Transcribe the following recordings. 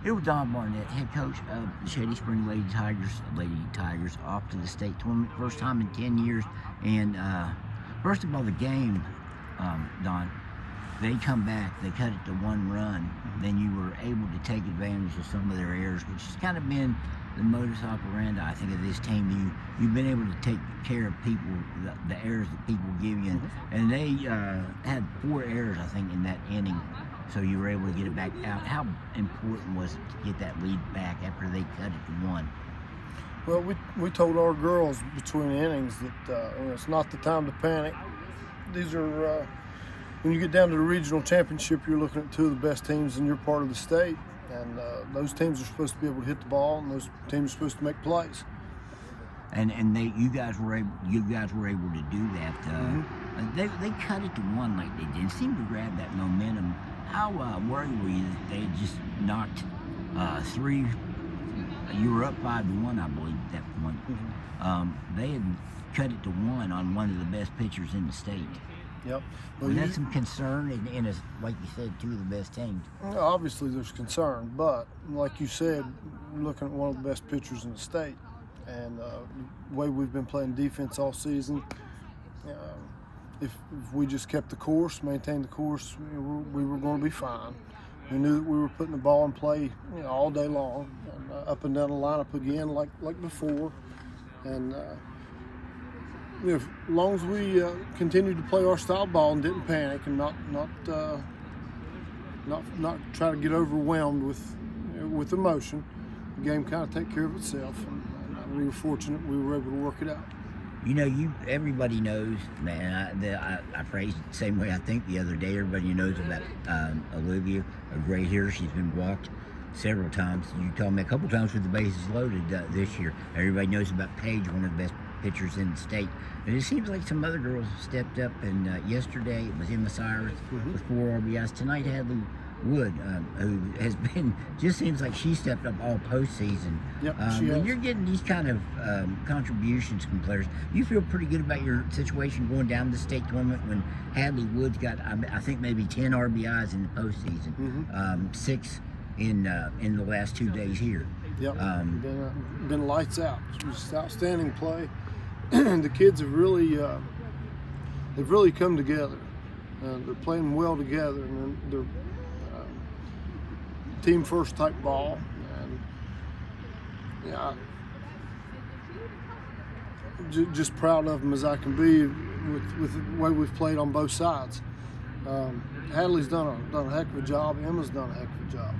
Here with Don Barnett, head coach of the Shady Spring Lady Tigers, off to the state tournament, first time in 10 years. And first of all, the game, Don, they come back, they cut it to 1 run, then you were able to take advantage of some of their errors, which has kind of been the modus operandi, I think, of this team. You've been able to take care of people, the errors that people give you, and they had 4 errors, I think, in that inning. So you were able to get it back out. How important was it to get that lead back after they cut it to 1? Well, we told our girls between innings that it's not the time to panic. These are, when you get down to the regional championship, you're looking at 2 of the best teams in your part of the state. And those teams are supposed to be able to hit the ball, and those teams are supposed to make plays. And you guys were able to do that. They cut it to 1 like they did. Seemed to grab that momentum. How worried were you that they had just knocked 3? You were up 5-1, I believe, at that point. They had cut it to 1 on one of the best pitchers in the state. Yep. Well, was that some concern in like you said, 2 of the best teams? Obviously, there's concern, but like you said, we're looking at one of the best pitchers in the state, and the way we've been playing defense all season. If we just kept the course, maintained the course, we were going to be fine. We knew that we were putting the ball in play, all day long, and up and down the lineup again, like before. And as long as we continued to play our style ball and didn't panic and not try to get overwhelmed with emotion, the game kind of take care of itself. And we were fortunate we were able to work it out. Everybody knows, man, I phrased it the same way I think the other day. Everybody knows about Olivia, a great hitter. She's been walked several times. You told me a couple times with the bases loaded this year. Everybody knows about Paige, one of the best pitchers in the state. And it seems like some other girls have stepped up, and yesterday it was Emma Cyrus with 4 RBIs. Tonight, Hadley Wood, who has been, just seems like she stepped up all postseason. Yep, when you're getting these kind of contributions from players, you feel pretty good about your situation going down to the state tournament when Hadley Wood's got, I think, maybe 10 RBIs in the postseason, 6 in the last 2 days here. Yep, been lights out. It was just outstanding play. The kids have really, they've really come together. They're playing well together, and they're team first type ball, and just proud of them as I can be with the way we've played on both sides. Hadley's done a heck of a job. Emma's done a heck of a job,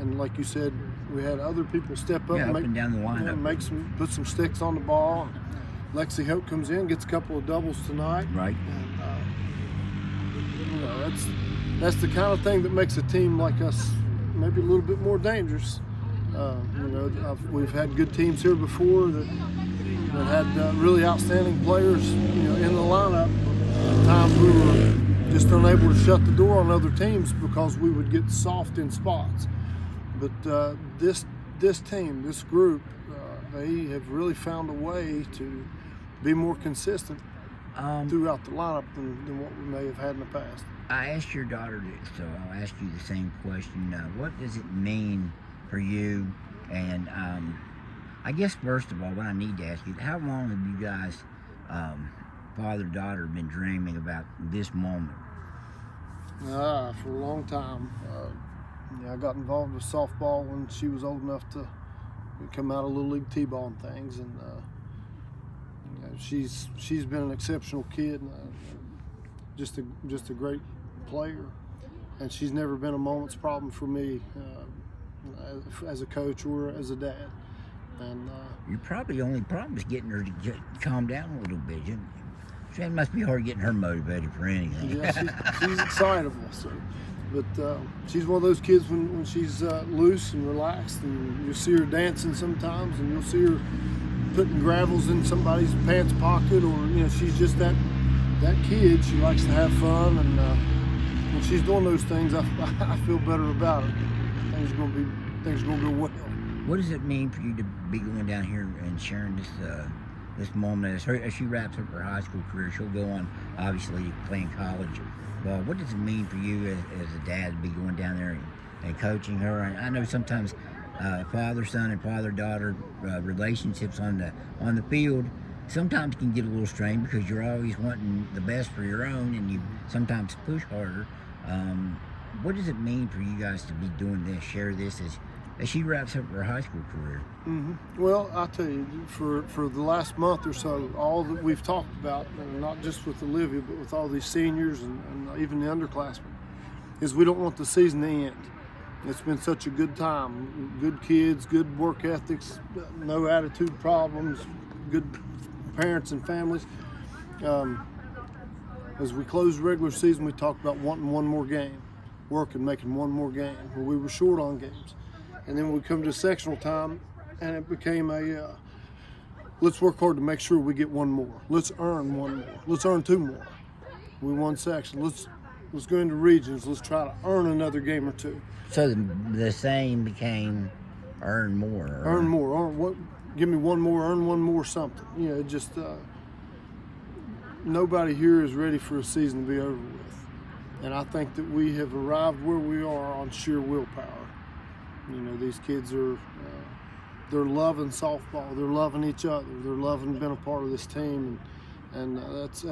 and like you said, we had other people step up, and down the lineup, put some sticks on the ball. Lexi Hope comes in, gets a couple of doubles tonight. Right. And, that's the kind of thing that makes a team like us maybe a little bit more dangerous. We've had good teams here before that had really outstanding players, in the lineup. At times we were just unable to shut the door on other teams because we would get soft in spots. But this team, this group, they have really found a way to be more consistent throughout the lineup than what we may have had in the past. I asked your daughter this, so I'll ask you the same question. What does it mean for you? And I guess first of all, what I need to ask you, how long have you guys, father-daughter, been dreaming about this moment? For a long time. I got involved with softball when she was old enough to come out of Little League T-ball and things, and she's been an exceptional kid, just a great player, and she's never been a moment's problem for me as a coach or as a dad. And your probably only problem is getting her to calm down a little bit. It must be hard getting her motivated for anything. Yeah, she's excitable. So. But she's one of those kids when she's loose and relaxed, and you'll see her dancing sometimes, and you'll see her putting gravels in somebody's pants pocket, or she's just that kid. She likes to have fun, and when she's doing those things, I feel better about it. Things are gonna go well. What does it mean for you to be going down here and sharing this moment as she wraps up her high school career? She'll go on, obviously, playing college ball. What does it mean for you as a dad to be going down there and coaching her. And I know sometimes father-son and father-daughter relationships on the field sometimes can get a little strained because you're always wanting the best for your own, and you sometimes push harder. What does it mean for you guys to be doing this, share this as she wraps up her high school career? Mm-hmm. Well, I'll tell you, for the last month or so, all that we've talked about, and not just with Olivia, but with all these seniors and even the underclassmen, is we don't want the season to end. It's been such a good time, good kids, good work ethics, no attitude problems, good parents and families. As we closed the regular season, we talked about wanting one more game, working, making one more game, where we were short on games. And then we come to sectional time, and it became let's work hard to make sure we get one more. Let's earn one more. Let's earn two more. We won section. Let's go into regions. Let's try to earn another game or two. So the saying became earn more. Earn more. Earn what? Give me one more. Earn one more. Something. You know, just nobody here is ready for a season to be over with, and I think that we have arrived where we are on sheer willpower. You know, these kids are they're loving softball. They're loving each other. They're loving being a part of this team, and that's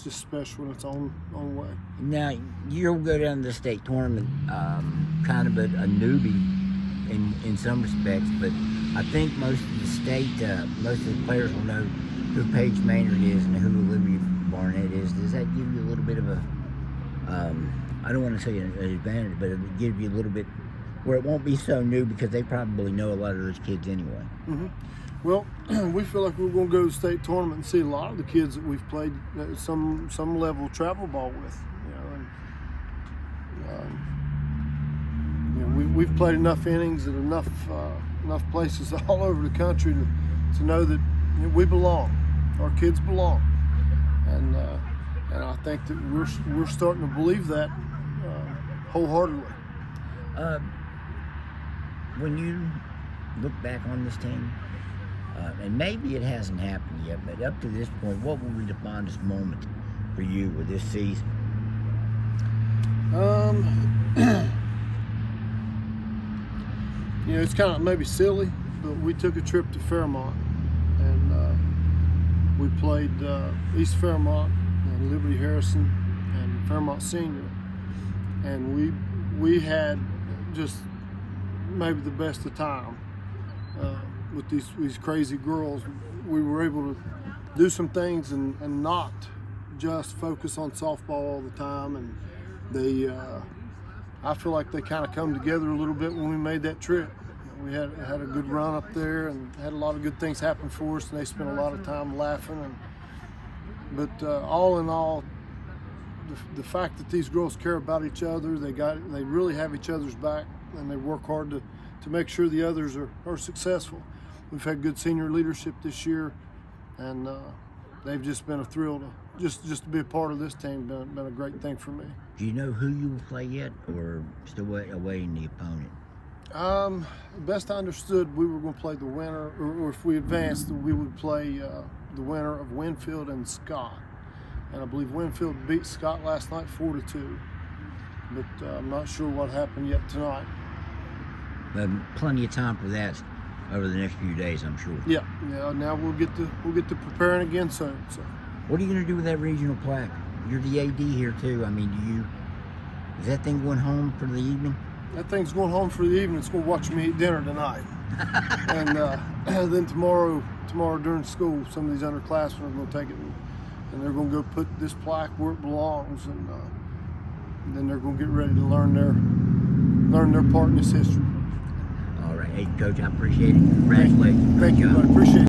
just special in its own way. Now you'll go down to the state tournament, kind of a newbie in some respects, but I think most of the players will know who Paige Maynard is and who Olivia Barnett is. Does that give you a little bit of a I don't want to say an advantage, but it gives you a little bit where it won't be so new because they probably know a lot of those kids anyway? Mm-hmm. Well, we feel like we're going to go to the state tournament and see a lot of the kids that we've played some level of travel ball with. You know, we've played enough innings at enough places all over the country to know that we belong. Our kids belong, and I think that we're starting to believe that wholeheartedly. When you look back on this team, and maybe it hasn't happened yet, but up to this point, what will be the fondest moment for you with this season? You know, it's kind of maybe silly, but we took a trip to Fairmont, and we played East Fairmont and Liberty Harrison and Fairmont Senior, and we had just maybe the best of time with these crazy girls. We were able to do some things and not just focus on softball all the time, and they I feel like they kind of come together a little bit when we made that trip. We had a good run up there and had a lot of good things happen for us, and they spent a lot of time laughing. But all in all, the fact that these girls care about each other, they really have each other's back, and they work hard to make sure the others are successful. We've had good senior leadership this year, and they've just been a thrill to just to be a part of this team. Been a great thing for me. Do you know who you will play yet, or still awaiting the opponent? Best I understood, we were going to play the winner, or if we advanced, we would play the winner of Winfield and Scott. And I believe Winfield beat Scott last night 4-2. But I'm not sure what happened yet tonight. Plenty of time for that over the next few days, I'm sure. Yeah. Now we'll get to preparing again soon. So. What are you going to do with that regional plaque? You're the AD here too. I mean, is that thing going home for the evening? That thing's going home for the evening. It's going to watch me eat dinner tonight. And then tomorrow during school, some of these underclassmen are going to take it and they're going to go put this plaque where it belongs, and then they're going to get ready to learn their part in this history. All right. Hey, Coach, I appreciate it. Congratulations. Thank you. I appreciate it.